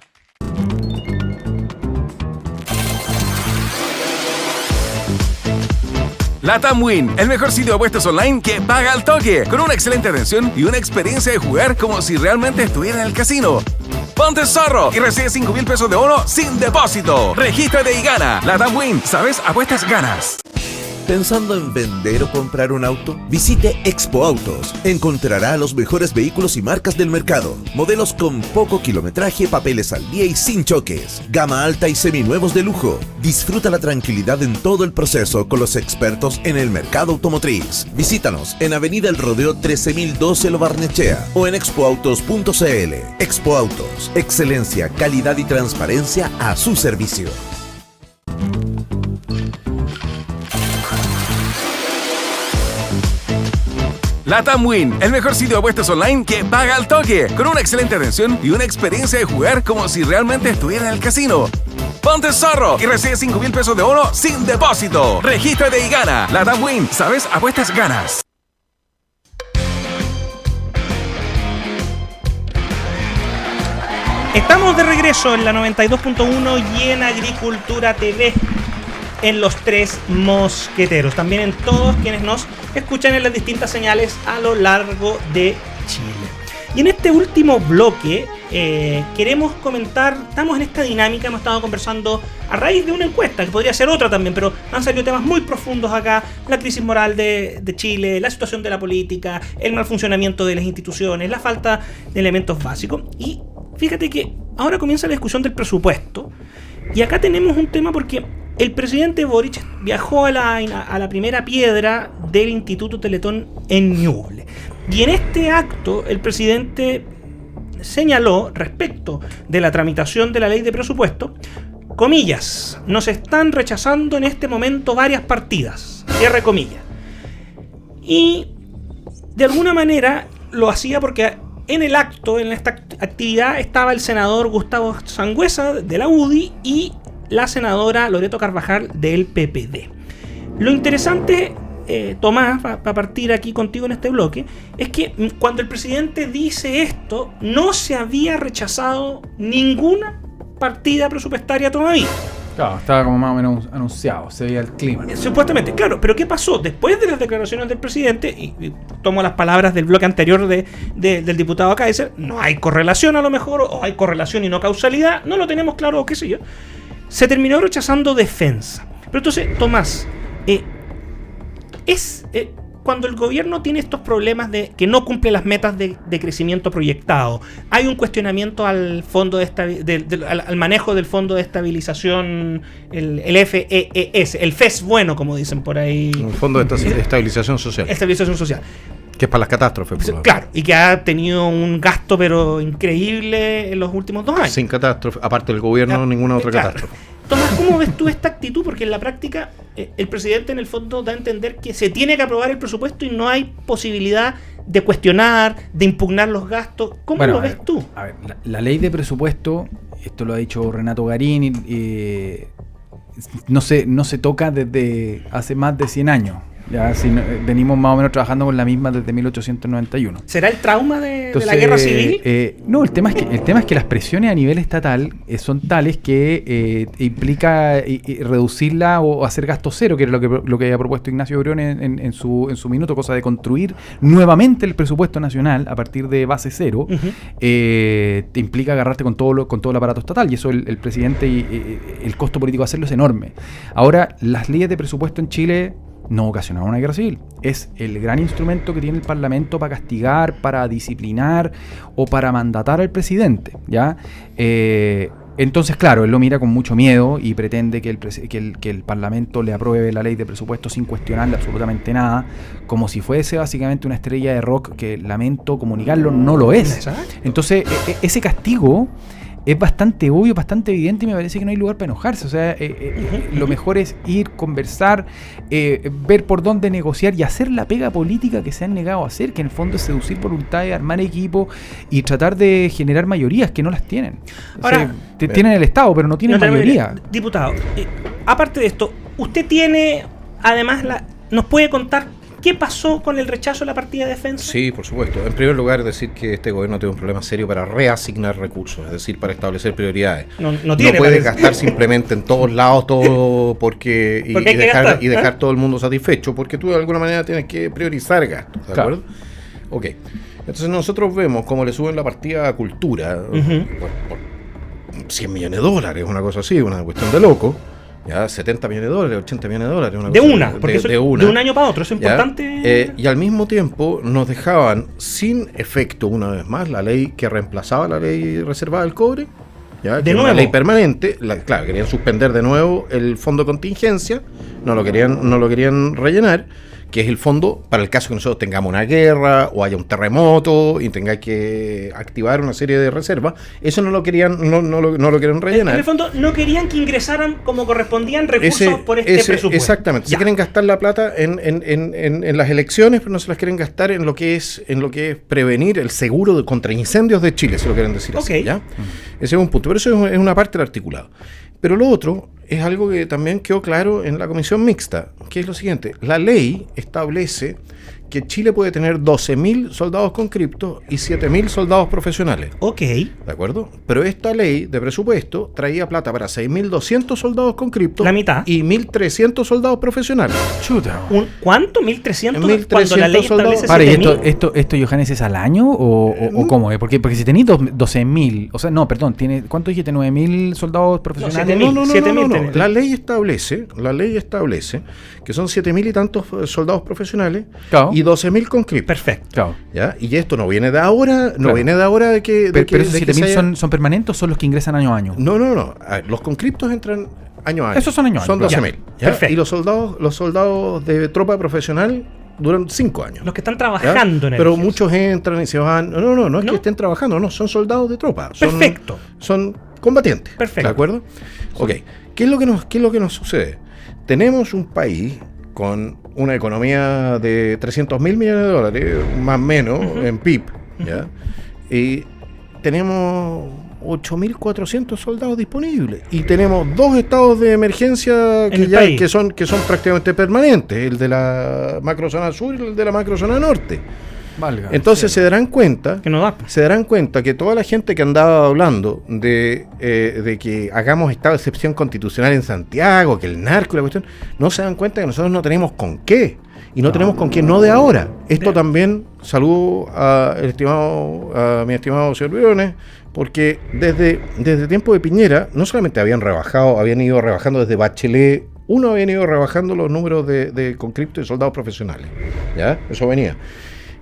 LATAM Win, el mejor sitio de apuestas online que paga al toque, con una excelente atención y una experiencia de jugar como si realmente estuviera en el casino. Ponte zorro y recibe 5,000 pesos de bono sin depósito. Regístrate y gana. LATAM Win, ¿sabes? Apuestas ganas. ¿Pensando en vender o comprar un auto? Visite Expo Autos. Encontrará los mejores vehículos y marcas del mercado. Modelos con poco kilometraje, papeles al día y sin choques. Gama alta y seminuevos de lujo. Disfruta la tranquilidad en todo el proceso con los expertos en el mercado automotriz. Visítanos en Avenida El Rodeo 13012 Lo Barnechea o en expoautos.cl. Expo Autos. Excelencia, calidad y transparencia a su servicio. LATAM Win, el mejor sitio de apuestas online que paga al toque, con una excelente atención y una experiencia de jugar como si realmente estuviera en el casino. Ponte zorro y recibe 5,000 pesos de bono sin depósito. Regístrate y gana. LATAM Win, ¿sabes? Apuestas ganas. Estamos de regreso en la 92.1 y en Agricultura TV, en los Tres Mosqueteros. También en todos quienes nos escuchan en las distintas señales a lo largo de Chile. Y en este último bloque queremos comentar, estamos en esta dinámica, hemos estado conversando a raíz de una encuesta, que podría ser otra también, pero han salido temas muy profundos acá: la crisis moral de Chile, la situación de la política, el mal funcionamiento de las instituciones, la falta de elementos básicos. Y fíjate que ahora comienza la discusión del presupuesto, y acá tenemos un tema porque el presidente Boric viajó a la primera piedra del Instituto Teletón en Ñuble. Y en este acto el presidente señaló respecto de la tramitación de la ley de presupuesto, comillas, nos están rechazando en este momento varias partidas, cierre comillas. Y de alguna manera lo hacía porque en el acto, en esta actividad, estaba el senador Gustavo Sangüesa de la UDI y la senadora Loreto Carvajal del PPD. Lo interesante, Tomás, para partir aquí contigo en este bloque, es que cuando el presidente dice esto, no se había rechazado ninguna partida presupuestaria todavía. Claro, estaba como más o menos anunciado, se veía el clima. Supuestamente, claro, pero ¿qué pasó? Después de las declaraciones del presidente, y tomo las palabras del bloque anterior del diputado Kaiser, no hay correlación a lo mejor, o hay correlación y no causalidad, no lo tenemos claro, o qué sé yo. Se terminó rechazando defensa. Pero entonces, Tomás, cuando el gobierno tiene estos problemas de que no cumple las metas de crecimiento proyectado, hay un cuestionamiento al fondo al manejo del fondo de estabilización, el FES, el FES bueno, como dicen por ahí. Un fondo de estabilización social. Estabilización social. Que es para las catástrofes. Claro, y que ha tenido un gasto pero increíble en los últimos 2 años. Sin catástrofe, aparte del gobierno, ninguna otra catástrofe. Tomás, ¿cómo ves tú esta actitud? Porque en la práctica el presidente en el fondo da a entender que se tiene que aprobar el presupuesto y no hay posibilidad de cuestionar, de impugnar los gastos. ¿Cómo lo ves tú? A ver, la ley de presupuesto, esto lo ha dicho Renato Garín, no se toca desde hace más de 100 años. Ya venimos más o menos trabajando con la misma desde 1891. ¿Será el trauma de la guerra civil? No, el tema es que las presiones a nivel estatal son tales que implica reducirla o hacer gasto cero, que era lo que había propuesto Ignacio Briones en su minuto, cosa de construir nuevamente el presupuesto nacional a partir de base cero. Te implica agarrarte con todo el aparato estatal, y eso el presidente el costo político de hacerlo es enorme. Ahora, las leyes de presupuesto en Chile no ocasionaron una guerra civil. Es el gran instrumento que tiene el Parlamento para castigar, para disciplinar o para mandatar al presidente, ¿ya? Entonces, claro, él lo mira con mucho miedo y pretende que el Parlamento le apruebe la ley de presupuesto sin cuestionarle absolutamente nada, como si fuese básicamente una estrella de rock que, lamento comunicarlo, no lo es. Entonces, ese castigo es bastante obvio, bastante evidente, y me parece que no hay lugar para enojarse. O sea, lo mejor es ir, conversar, ver por dónde negociar y hacer la pega política que se han negado a hacer, que en el fondo es seducir voluntades, armar equipo y tratar de generar mayorías que no las tienen. Ahora, tienen el Estado, pero no tienen mayoría. Diputado, aparte de esto, usted tiene, además, nos puede contar ¿qué pasó con el rechazo a la partida de defensa? Sí, por supuesto. En primer lugar, decir que este gobierno tiene un problema serio para reasignar recursos, es decir, para establecer prioridades. No puede gastar simplemente en todos lados todo porque dejar todo el mundo satisfecho, porque tú de alguna manera tienes que priorizar gastos, ¿de acuerdo? Ok. Entonces nosotros vemos cómo le suben la partida a cultura por $100 millones, una cosa así, una cuestión de loco. Ya, $70 millones, $80 millones. Porque de un año para otro, eso es importante. Y al mismo tiempo nos dejaban sin efecto, una vez más, la ley que reemplazaba la ley reservada del cobre. ¿Ya? De nuevo. Una ley permanente. Claro, querían suspender de nuevo el fondo de contingencia, no lo querían rellenar, que es el fondo para el caso que nosotros tengamos una guerra o haya un terremoto y tenga que activar una serie de reservas. Eso no lo querían rellenar. En el fondo no querían que ingresaran como correspondían recursos por este presupuesto. Exactamente. Se quieren gastar la plata en las elecciones, pero no se las quieren gastar en lo que es prevenir el seguro contra incendios de Chile, si lo quieren decir así, ¿ya? Ese es un punto. Pero eso es una parte del articulado. Pero lo otro es algo que también quedó claro en la comisión mixta, que es lo siguiente: la ley establece que Chile puede tener 12.000 soldados conscriptos y 7.000 soldados profesionales. Ok. ¿De acuerdo? Pero esta ley de presupuesto traía plata para 6.200 soldados conscriptos. La mitad. Y 1.300 soldados profesionales. Chuta. ¿Cuánto? ¿1.300? 1.300 cuando la ley soldados. establece ¿Esto Johannes, es al año o cómo es? Porque si tenéis 12.000, o sea, no, perdón, ¿cuánto dijiste? ¿9.000 soldados profesionales? No. La ley establece que son 7.000 y tantos soldados profesionales, claro, y 12.000 conscriptos. Perfecto. Claro. ¿Ya? Y esto no viene de ahora, viene de ahora de que... Pero esos 7.000 son permanentes o son los que ingresan año a año. No. Los conscriptos entran año a año. Esos son años. Son 12.000. Perfecto. Y los soldados de tropa profesional duran 5 años. Los que están trabajando en el Pero muchos entran y se van. No es que estén trabajando, no, son soldados de tropa. Perfecto. Son combatientes. Perfecto. ¿De acuerdo? Ok. ¿Qué es lo que nos sucede? Tenemos un país con una economía de $300.000 millones, más o menos, en PIB, ¿ya? Y tenemos 8.400 soldados disponibles. Y tenemos 2 estados de emergencia que son prácticamente permanentes, el de la macrozona sur y el de la macrozona norte. Entonces se darán cuenta que toda la gente que andaba hablando de que hagamos estado de excepción constitucional en Santiago, que el narco y la cuestión, no se dan cuenta que nosotros no tenemos con qué. Y no tenemos con qué, no de ahora. Esto también, saludo a mi estimado señor Briones, porque desde el tiempo de Piñera, no solamente habían ido rebajando desde Bachelet Uno ha venido rebajando los números de conscriptos y soldados profesionales. ¿Ya? Eso venía.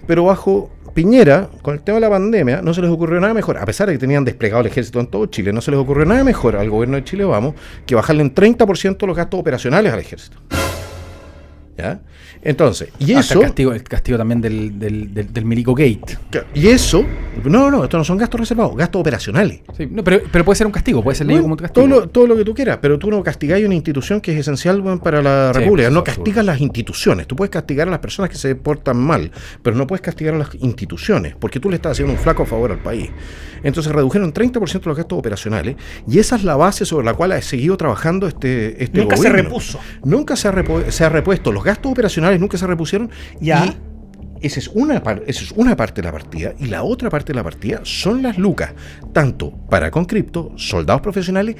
Pero bajo Piñera, con el tema de la pandemia, no se les ocurrió nada mejor, a pesar de que tenían desplegado el ejército en todo Chile, no se les ocurrió nada mejor al gobierno de Chile Vamos que bajarle en 30% los gastos operacionales al ejército. ¿Ya? Entonces, y hasta eso... el castigo también del Milico Gate. Y eso... No, estos no son gastos reservados, gastos operacionales. Sí, no, pero puede ser un castigo, puede ser leído como un castigo. Todo lo que tú quieras, pero tú no castigas una institución que es esencial, bueno, para la República. Pues, no castigas las instituciones. Tú puedes castigar a las personas que se portan mal, pero no puedes castigar a las instituciones, porque tú le estás haciendo un flaco favor al país. Entonces redujeron 30% los gastos operacionales, y esa es la base sobre la cual ha seguido trabajando este Nunca gobierno. se repuso. Nunca se ha repuesto. Los gastos operacionales nunca se repusieron. Ya. Y esa es una parte de la partida, y la otra parte de la partida son las lucas, tanto para conscriptos, soldados profesionales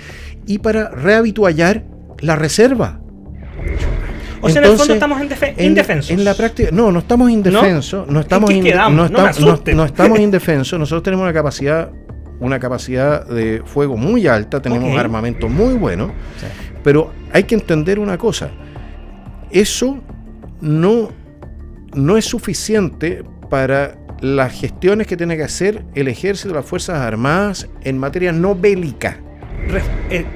y para rehabituallar la reserva. O sea, en el fondo estamos indefensos. En la práctica, no estamos indefensos, no estamos indefensos. Nosotros tenemos una capacidad de fuego muy alta, tenemos armamento muy bueno, pero hay que entender una cosa. Eso no es suficiente para las gestiones que tiene que hacer el ejército y las Fuerzas Armadas en materia no bélica.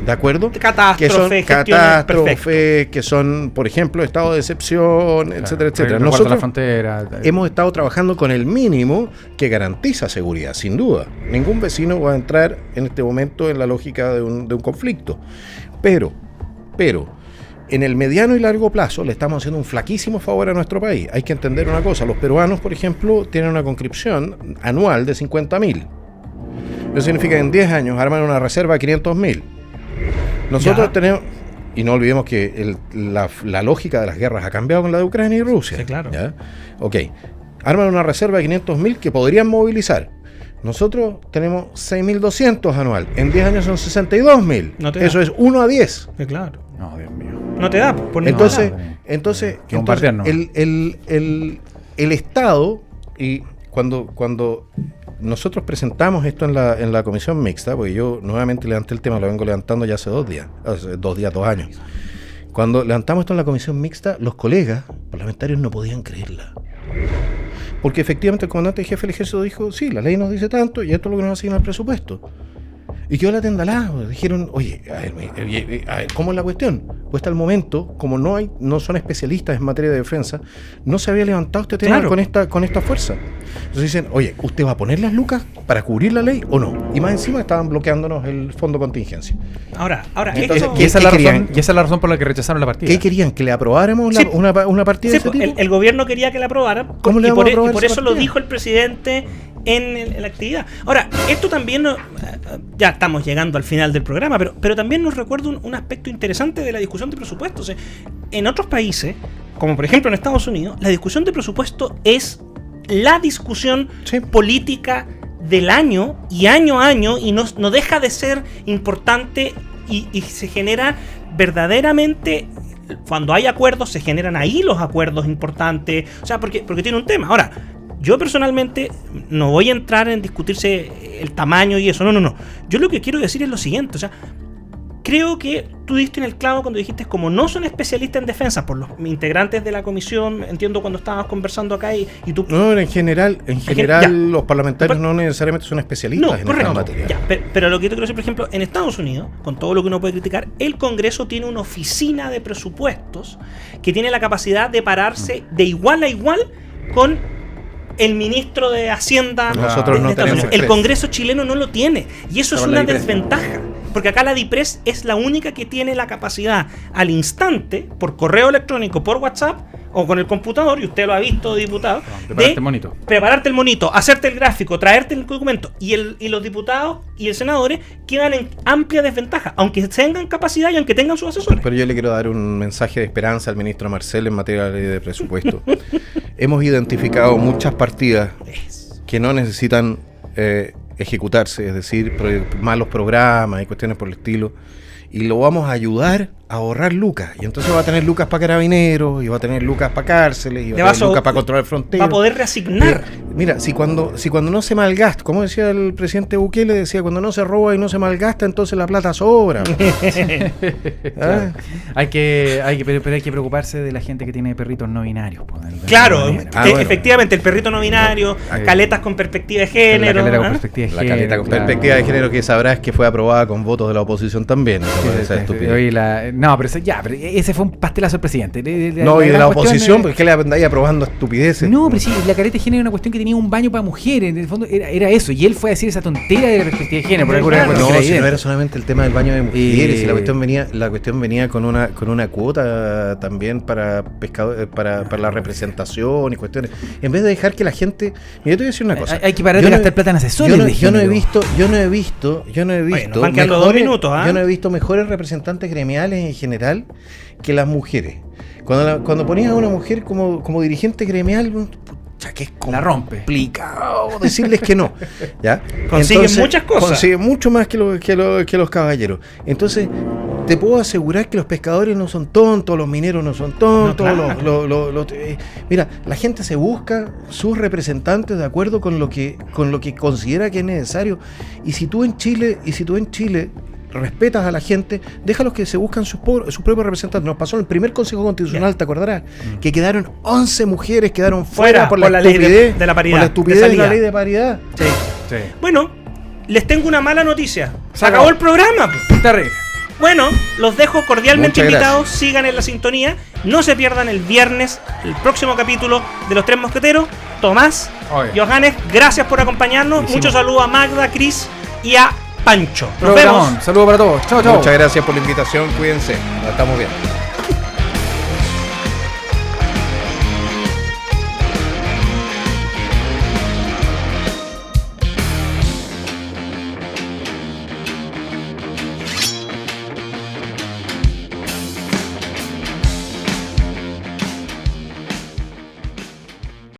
¿De acuerdo? Catástrofe, que son catástrofes, que son, por ejemplo, estado de excepción, etcétera, etcétera. Nosotros la frontera, hemos estado trabajando con el mínimo que garantiza seguridad, sin duda. Ningún vecino va a entrar en este momento en la lógica de un conflicto. Pero, en el mediano y largo plazo le estamos haciendo un flaquísimo favor a nuestro país. Hay que entender una cosa. Los peruanos, por ejemplo, tienen una conscripción anual de 50.000. Eso significa que en 10 años arman una reserva de 500.000. Nosotros tenemos... Y no olvidemos que la lógica de las guerras ha cambiado con la de Ucrania y Rusia. Sí, claro. ¿Ya? Ok. Arman una reserva de 500.000 que podrían movilizar. Nosotros tenemos 6.200 anual. En 10 años son 62.000. No eso es 1 a 10. Sí, claro. No, Dios mío. No te da. Por Entonces, que bombardearnos. el Estado, y cuando nosotros presentamos esto en la comisión mixta, porque yo nuevamente levanté el tema, lo vengo levantando ya hace 2 años. Cuando levantamos esto en la comisión mixta, los colegas parlamentarios no podían creerla. Porque efectivamente el comandante y jefe del ejército dijo, sí, la ley nos dice tanto y esto es lo que nos asigna el presupuesto. Y quedó la tendalada. Dijeron, oye, a ver, ¿cómo es la cuestión? Pues hasta el momento, como no son especialistas en materia de defensa, no se había levantado este tema con esta fuerza. Entonces dicen, oye, ¿usted va a poner las lucas para cubrir la ley o no? Y más encima estaban bloqueándonos el fondo de contingencia. Ahora, entonces, y esa es la razón por la que rechazaron la partida. ¿Qué querían? ¿Que le aprobáramos una partida de ese tipo? El gobierno quería que la aprobara. ¿Cómo le vamos a aprobar y por esa eso partida? lo dijo el presidente en la actividad. Ahora, esto también ya estamos llegando al final del programa, pero también nos recuerda un aspecto interesante de la discusión de presupuestos. En otros países, como por ejemplo en Estados Unidos, la discusión de presupuesto es la discusión política del año a año, y no deja de ser importante, y se genera verdaderamente, cuando hay acuerdos, se generan ahí los acuerdos importantes, o sea, porque tiene un tema. Ahora, yo personalmente no voy a entrar en discutirse el tamaño y eso, no. Yo lo que quiero decir es lo siguiente, o sea, creo que tú diste en el clavo cuando dijiste, como no son especialistas en defensa, por los integrantes de la comisión, entiendo cuando estábamos conversando acá y tú... No, en general los parlamentarios no necesariamente son especialistas en esta materia. Pero lo que yo te quiero decir, por ejemplo, en Estados Unidos, con todo lo que uno puede criticar, el Congreso tiene una oficina de presupuestos que tiene la capacidad de pararse de igual a igual con el ministro de Hacienda. Nosotros no tenemos. El Congreso chileno no lo tiene, y eso es una desventaja, porque acá la DIPRES es la única que tiene la capacidad al instante, por correo electrónico, por WhatsApp o con el computador, y usted lo ha visto, diputado, prepararte el monito, hacerte el gráfico, traerte el documento, y los diputados y el senadores quedan en amplia desventaja, aunque tengan capacidad y aunque tengan sus asesores. Pero yo le quiero dar un mensaje de esperanza al ministro Marcel en materia de ley de presupuesto. Hemos identificado muchas partidas que no necesitan ejecutarse, es decir, malos programas y cuestiones por el estilo, y lo vamos a ayudar ahorrar lucas. Y entonces va a tener lucas para carabineros, y va a tener lucas para cárceles, y va a tener lucas para controlar fronteras. Va a poder reasignar. Mira, si cuando no se malgasta, como decía el presidente Bukele, decía, cuando no se roba y no se malgasta, entonces la plata sobra. Claro. Pero hay que preocuparse de la gente que tiene perritos no binarios. Claro, efectivamente, el perrito no binario, caletas con perspectiva de género. La caleta con perspectiva de género. La caleta con perspectiva de género, que sabrás que fue aprobada con votos de la oposición también. Pero ese fue un pastelazo del presidente. Y de la oposición, porque ¿qué le andáis aprobando estupideces? No, pero sí, la caleta de género era una cuestión que tenía un baño para mujeres. En el fondo era eso. Y él fue a decir esa tontera de la perspectiva de género. No era solamente el tema del baño de mujeres. Y la cuestión venía con una cuota también para pescadores, para la representación y cuestiones. En vez de dejar que la gente. Mira, yo te voy a decir una cosa. Hay que parar de gastar plata en asesores. Yo no he visto. Bueno, van quedando 2 minutos, Yo no he visto mejores representantes gremiales en general que las mujeres. Cuando ponías a una mujer como dirigente gremial, que es la rompe. Complicado decirles que no. ¿Ya? Consiguen muchas cosas. Consiguen mucho más que los caballeros. Entonces, te puedo asegurar que los pescadores no son tontos, los mineros no son tontos. No, claro. Mira, la gente se busca sus representantes de acuerdo con lo que considera que es necesario. Y si tú en Chile respetas a la gente, déjalos que se buscan sus propios representantes. Nos pasó en el primer Consejo Constitucional, ¿te acordarás? Que quedaron 11 mujeres, quedaron fuera por la estupidez de la paridad. Por la estupidez de la ley de paridad. Sí. Bueno, les tengo una mala noticia. Se acabó el programa. Terrible. Bueno, los dejo cordialmente invitados. Sigan en la sintonía. No se pierdan el viernes el próximo capítulo de Los Tres Mosqueteros. Tomás, Johannes, gracias por acompañarnos. Muchos saludos a Magda, Cris y a Pancho. Nos vemos. Saludos para todos. Chao. Muchas gracias por la invitación. Cuídense. Nos estamos viendo.